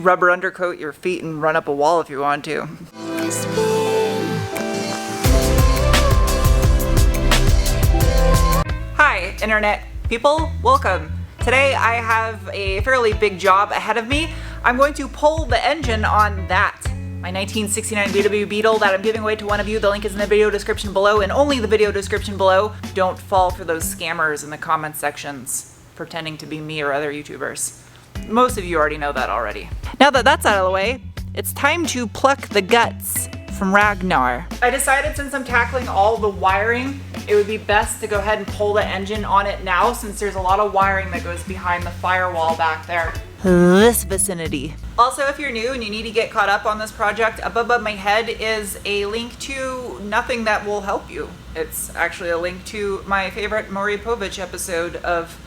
Rubber undercoat your feet and run up a wall if you want to. Hi, internet people, welcome. Today I have a fairly big job ahead of me. I'm going to pull the engine on that, my 1969 VW Beetle that I'm giving away to one of you. The link is in the video description below and only the video description below. Don't fall for those scammers in the comment sections pretending to be me or other YouTubers. Most of you already know that already. Now that that's out of the way, it's time to pluck the guts from Ragnar. I decided since I'm tackling all the wiring, it would be best to go ahead and pull the engine on it now since there's a lot of wiring that goes behind the firewall back there. This vicinity. Also, if you're new and you need to get caught up on this project, up above my head is a link to nothing that will help you. It's actually a link to my favorite Maury Povich episode of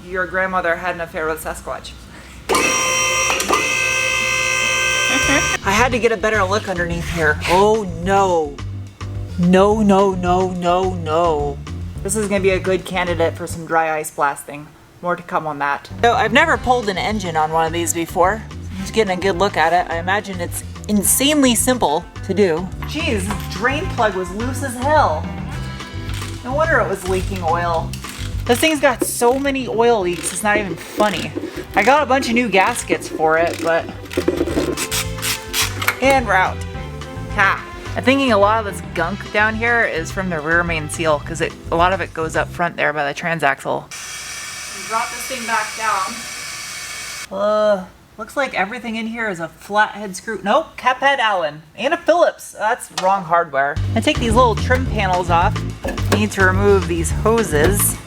Your Grandmother Had an Affair with Sasquatch. I had to get a better look underneath here. Oh no. No, no, no, no, no. This is gonna be a good candidate for some dry ice blasting. More to come on that. So I've never pulled an engine on one of these before. Just getting a good look at it. I imagine it's insanely simple to do. Geez, this drain plug was loose as hell. No wonder it was leaking oil. This thing's got so many oil leaks, it's not even funny. I got a bunch of new gaskets for it, but... And we're out. Ha! I'm thinking a lot of this gunk down here is from the rear main seal, because a lot of it goes up front there by the transaxle. Drop this thing back down. Looks like everything in here is a flathead screw. Nope, cap-head Allen. And a Phillips. That's wrong hardware. I take these little trim panels off. Need to remove these hoses.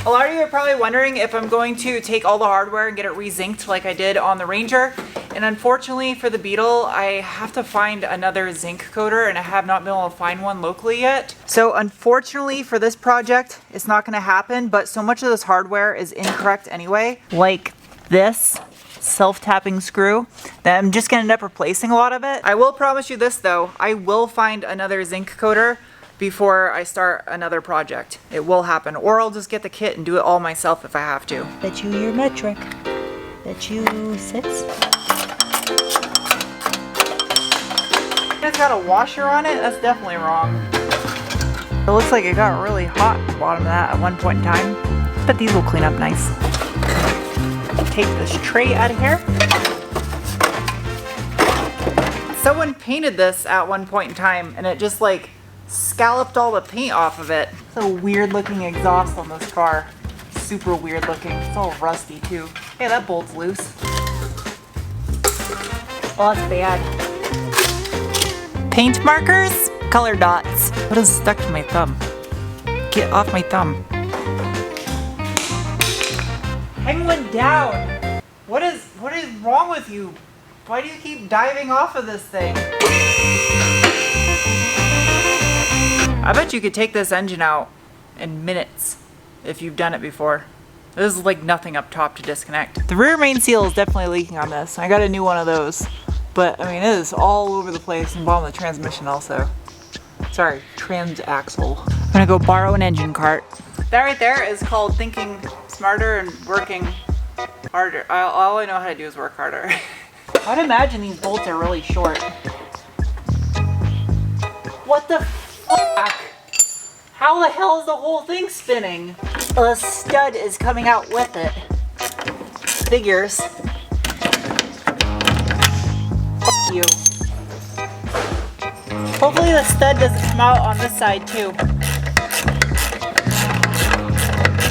A lot of you are probably wondering if I'm going to take all the hardware and get it re-zinced like I did on the Ranger. And unfortunately for the Beetle, I have to find another zinc coater and I have not been able to find one locally yet. So unfortunately for this project, it's not gonna happen, but so much of this hardware is incorrect anyway. Like this self-tapping screw that I'm just gonna end up replacing a lot of it. I will promise you this though, I will find another zinc coater before I start another project. It will happen, or I'll just get the kit and do it all myself if I have to. Bet you your metric. Bet you 6. It's got a washer on it? That's definitely wrong. It looks like it got really hot at the bottom of that at one point in time. But these will clean up nice. Take this tray out of here. Someone painted this at one point in time and it just like scalloped all the paint off of it. It's a weird looking exhaust on this car. Super weird looking. It's all rusty too. Hey, that bolt's loose. Oh, that's bad. Paint markers, color dots. What is stuck to my thumb? Get off my thumb. Hang one down. What is wrong with you? Why do you keep diving off of this thing? I bet you could take this engine out in minutes if you've done it before. This is like nothing up top to disconnect. The rear main seal is definitely leaking on this. I got a new one of those. But I mean, it is all over the place and bottom of the transmission also. Sorry, transaxle. I'm gonna go borrow an engine cart. That right there is called thinking smarter and working harder. All I know how to do is work harder. I'd imagine these bolts are really short. What the fuck? How the hell is the whole thing spinning? A stud is coming out with it. Figures. Fuck you. Hopefully the stud doesn't come out on this side too.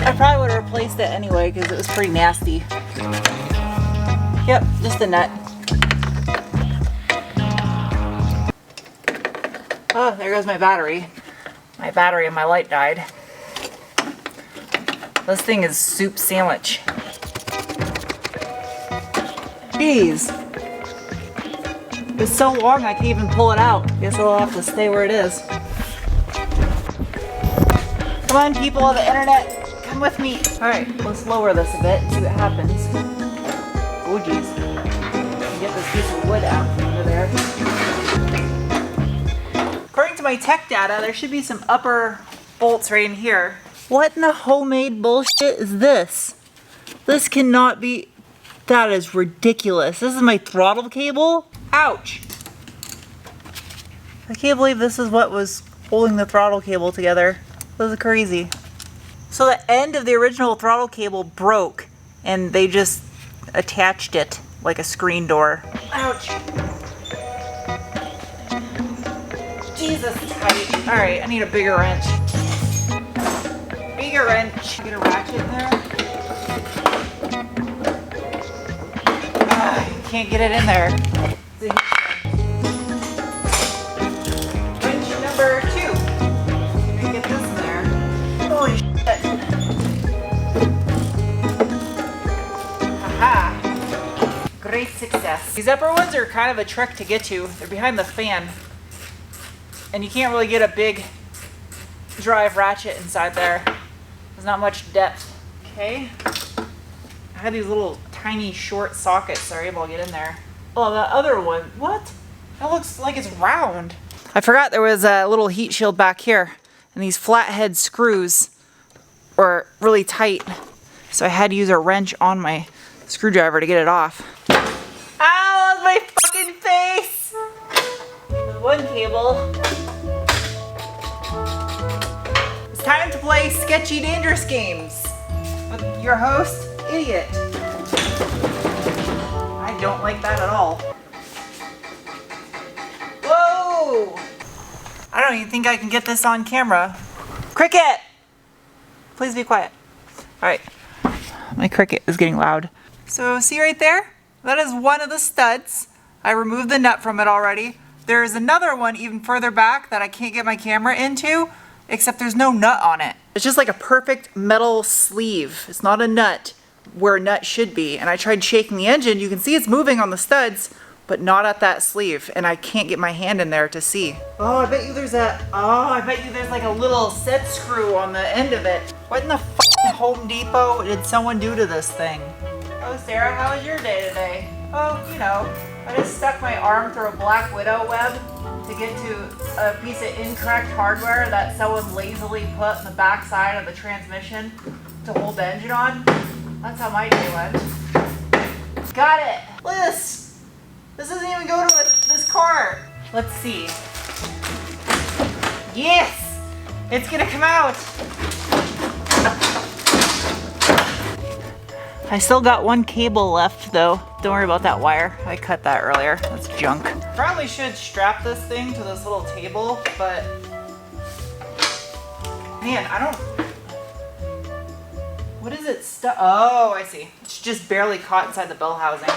I probably would have replaced it anyway because it was pretty nasty. Yep, just a nut. Oh, there goes my battery. My battery and my light died. This thing is soup sandwich. Jeez. It's so long I can't even pull it out. Guess it'll have to stay where it is. Come on, people of the internet. Come with me. Alright, let's lower this a bit and see what happens. Oh jeez. Get this piece of wood out from under there. According to my tech data, there should be some upper bolts right in here. What in the homemade bullshit is this? This cannot be That is ridiculous. This is my throttle cable? Ouch. I can't believe this is what was holding the throttle cable together. This is crazy. So the end of the original throttle cable broke and they just attached it like a screen door. Ouch. Jesus, it's tight. All right, I need a bigger wrench. Bigger wrench. Get a ratchet in there. Can't get it in there. Wrench number 2. Let me get this in there. Holy shit. Haha. Great success. These upper ones are kind of a trick to get to. They're behind the fan. And you can't really get a big drive ratchet inside there. There's not much depth. Okay. I had these little tiny short sockets that are able to get in there. Oh, the other one, what? That looks like it's round. I forgot there was a little heat shield back here, and these flathead screws were really tight, so I had to use a wrench on my screwdriver to get it off. Ow, that's my fucking face! There's one cable. It's time to play sketchy, dangerous games with your host, Idiot. I don't like that at all. Whoa! I don't even think I can get this on camera. Cricket! Please be quiet. Alright. My cricket is getting loud. So see right there? That is one of the studs. I removed the nut from it already. There is another one even further back that I can't get my camera into, except there's no nut on it. It's just like a perfect metal sleeve. It's not a nut where a nut should be. And I tried shaking the engine. You can see it's moving on the studs, but not at that sleeve. And I can't get my hand in there to see. Oh, I bet you there's like a little set screw on the end of it. What in the f***ing Home Depot did someone do to this thing? Oh, Sarah, how was your day today? Oh, you know, I just stuck my arm through a Black Widow web to get to a piece of incorrect hardware that someone lazily put in the back side of the transmission to hold the engine on. That's how my day went. Got it. Look at this. This doesn't even go to this car. Let's see. Yes! It's gonna come out. I still got one cable left though. Don't worry about that wire. I cut that earlier. That's junk. Probably should strap this thing to this little table, but man, I don't. What is it stuck? Oh, I see. It's just barely caught inside the bell housing.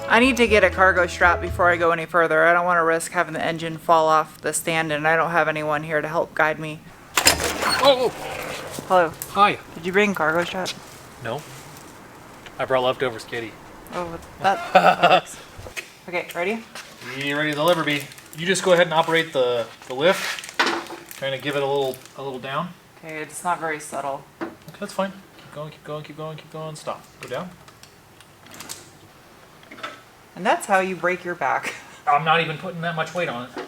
I need to get a cargo strap before I go any further. I don't want to risk having the engine fall off the stand, and I don't have anyone here to help guide me. Oh! Hello. Hi. Did you bring cargo strap? No. I brought leftovers, kitty. Oh, that works. Okay, ready? You ready to deliver, B? You just go ahead and operate the lift. Trying to give it a little down. Okay, it's not very subtle. Okay, that's fine. Keep going, keep going, keep going, keep going. Stop. Go down. And that's how you break your back. I'm not even putting that much weight on it.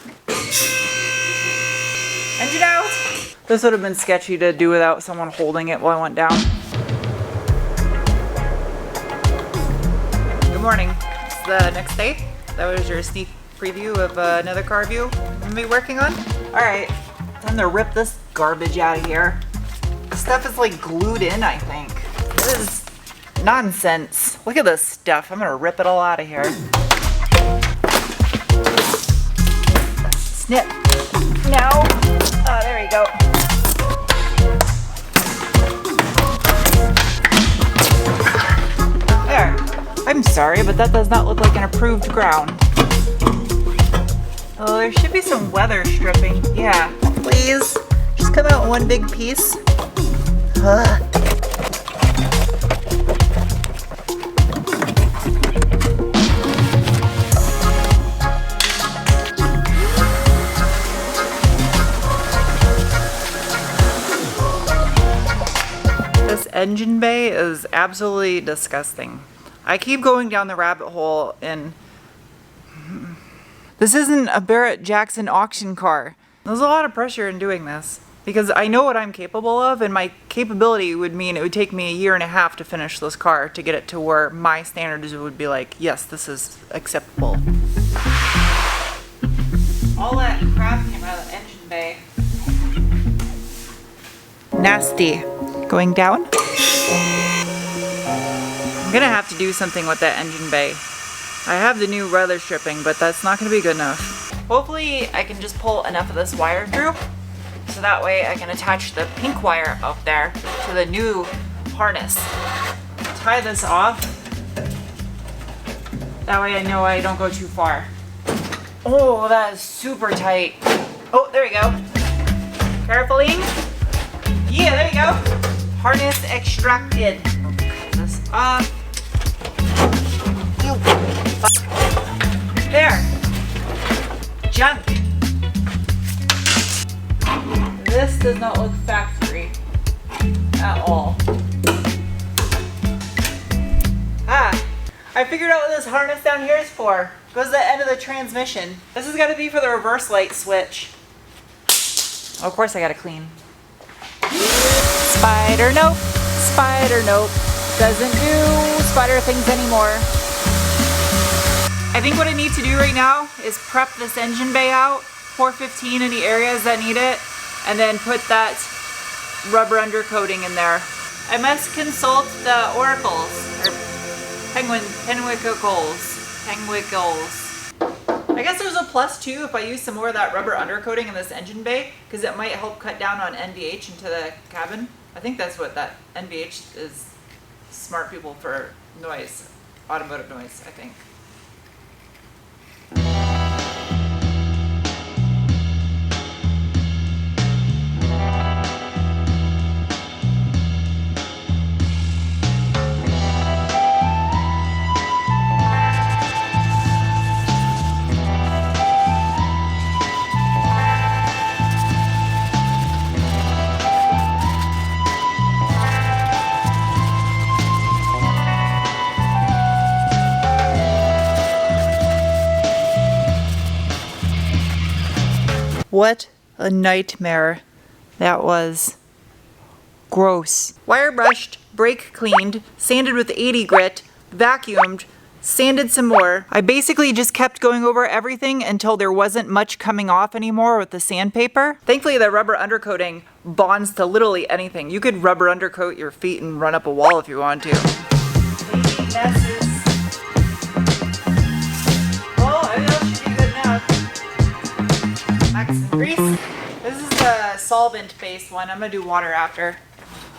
Engine out! This would have been sketchy to do without someone holding it while I went down. Good morning. It's the next day. That was your sneak preview of another car review I'm gonna be working on. Alright, time to rip this garbage out of here. The stuff is like glued in, I think. This is nonsense. Look at this stuff. I'm gonna rip it all out of here. Snip. No. Oh, there we go. There. I'm sorry, but that does not look like an approved ground. Oh, there should be some weather stripping. Yeah, please. Just come out in one big piece. Ugh. This engine bay is absolutely disgusting. I keep going down the rabbit hole and this isn't a Barrett Jackson auction car. There's a lot of pressure in doing this. because I know what I'm capable of, and my capability would mean it would take me 1.5 years to finish this car to get it to where my standards would be like, yes, this is acceptable. All that crap came out of the engine bay. Nasty. Going down. I'm gonna have to do something with that engine bay. I have the new weather stripping, but that's not gonna be good enough. Hopefully I can just pull enough of this wire through, so that way I can attach the pink wire up there to the new harness. Tie this off. That way I know I don't go too far. Oh, that is super tight. Oh, there we go. Carefully. Yeah, there you go. Harness extracted. Cut this off. There. Junk. This does not look factory at all. I figured out what this harness down here is for. It goes to the end of the transmission. This has got to be for the reverse light switch. Oh, of course I got to clean. Spider nope. Spider nope. Doesn't do spider things anymore. I think what I need to do right now is prep this engine bay out, 415 in the areas that need it, and then put that rubber undercoating in there. I must consult the oracles, or penwicicles. I guess there's a plus too if I use some more of that rubber undercoating in this engine bay, because it might help cut down on NVH into the cabin. I think that's what that NVH is, smart people for noise, automotive noise, I think. What a nightmare that was. Gross. Wire brushed, brake cleaned, sanded with 80 grit, vacuumed, sanded some more. I basically just kept going over everything until there wasn't much coming off anymore with the sandpaper. Thankfully the rubber undercoating bonds to literally anything. You could rubber undercoat your feet and run up a wall if you want to. Grease. This is the solvent-based one. I'm gonna do water after.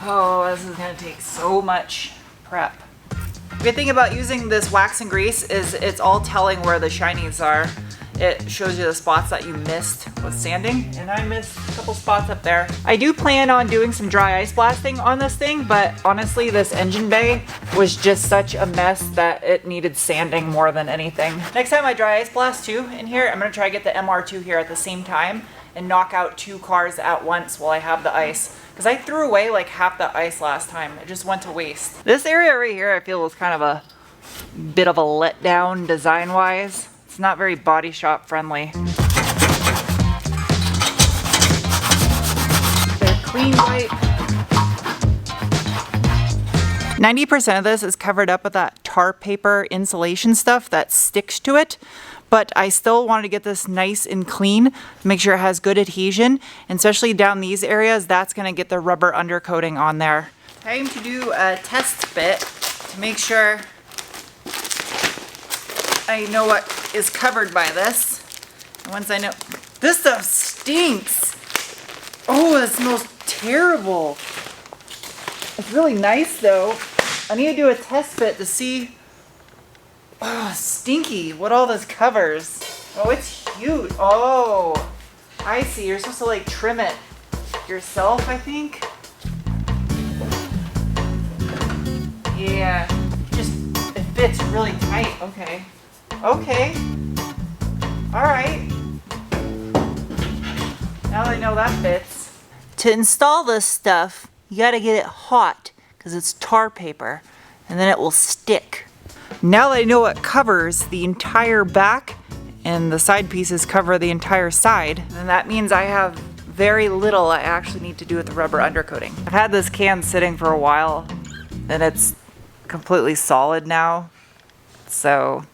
Oh, this is gonna take so much prep. Good thing about using this wax and grease is it's all telling where the shinies are. It shows you the spots that you missed with sanding, and I missed a couple spots up there. I do plan on doing some dry ice blasting on this thing, but honestly, this engine bay was just such a mess that it needed sanding more than anything. Next time I dry ice blast too in here, I'm gonna try to get the MR2 here at the same time and knock out 2 cars at once while I have the ice. Because I threw away like half the ice last time. It just went to waste. This area right here I feel is kind of a bit of a letdown design-wise. It's not very body shop friendly. They're clean white. 90% of this is covered up with that tar paper insulation stuff that sticks to it, but I still wanted to get this nice and clean, make sure it has good adhesion, and especially down these areas, that's gonna get the rubber undercoating on there. Time to do a test fit to make sure I know what is covered by this. And once I know, this stuff stinks. Oh, it smells terrible. It's really nice though. I need to do a test fit to see, oh, stinky, what all this covers. Oh, it's huge. Oh, I see. You're supposed to like trim it yourself, I think. Yeah, just, it fits really tight. Okay. Okay. Alright. Now that I know that fits. To install this stuff, you gotta get it hot because it's tar paper and then it will stick. Now that I know it covers the entire back and the side pieces cover the entire side, then that means I have very little I actually need to do with the rubber undercoating. I've had this can sitting for a while and it's completely solid now. So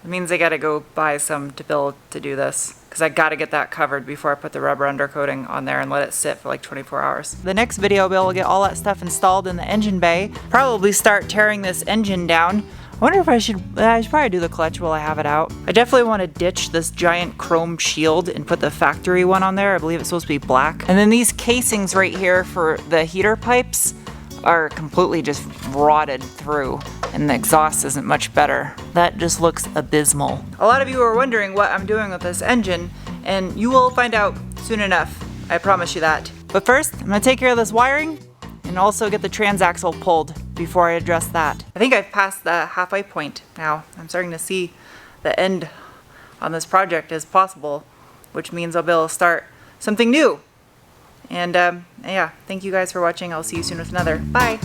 it means I gotta go buy some to build to do this, because I gotta get that covered before I put the rubber undercoating on there and let it sit for like 24 hours. The next video I'll be able to get all that stuff installed in the engine bay. Probably start tearing this engine down. I wonder if I should probably do the clutch while I have it out. I definitely want to ditch this giant chrome shield and put the factory one on there. I believe it's supposed to be black. And then these casings right here for the heater pipes are completely just rotted through, and the exhaust isn't much better. That just looks abysmal. A lot of you are wondering what I'm doing with this engine, and you will find out soon enough. I promise you that. But first, I'm gonna take care of this wiring and also get the transaxle pulled before I address that. I think I've passed the halfway point now. I'm starting to see the end on this project as possible, which means I'll be able to start something new. And yeah, thank you guys for watching. I'll see you soon with another. Bye.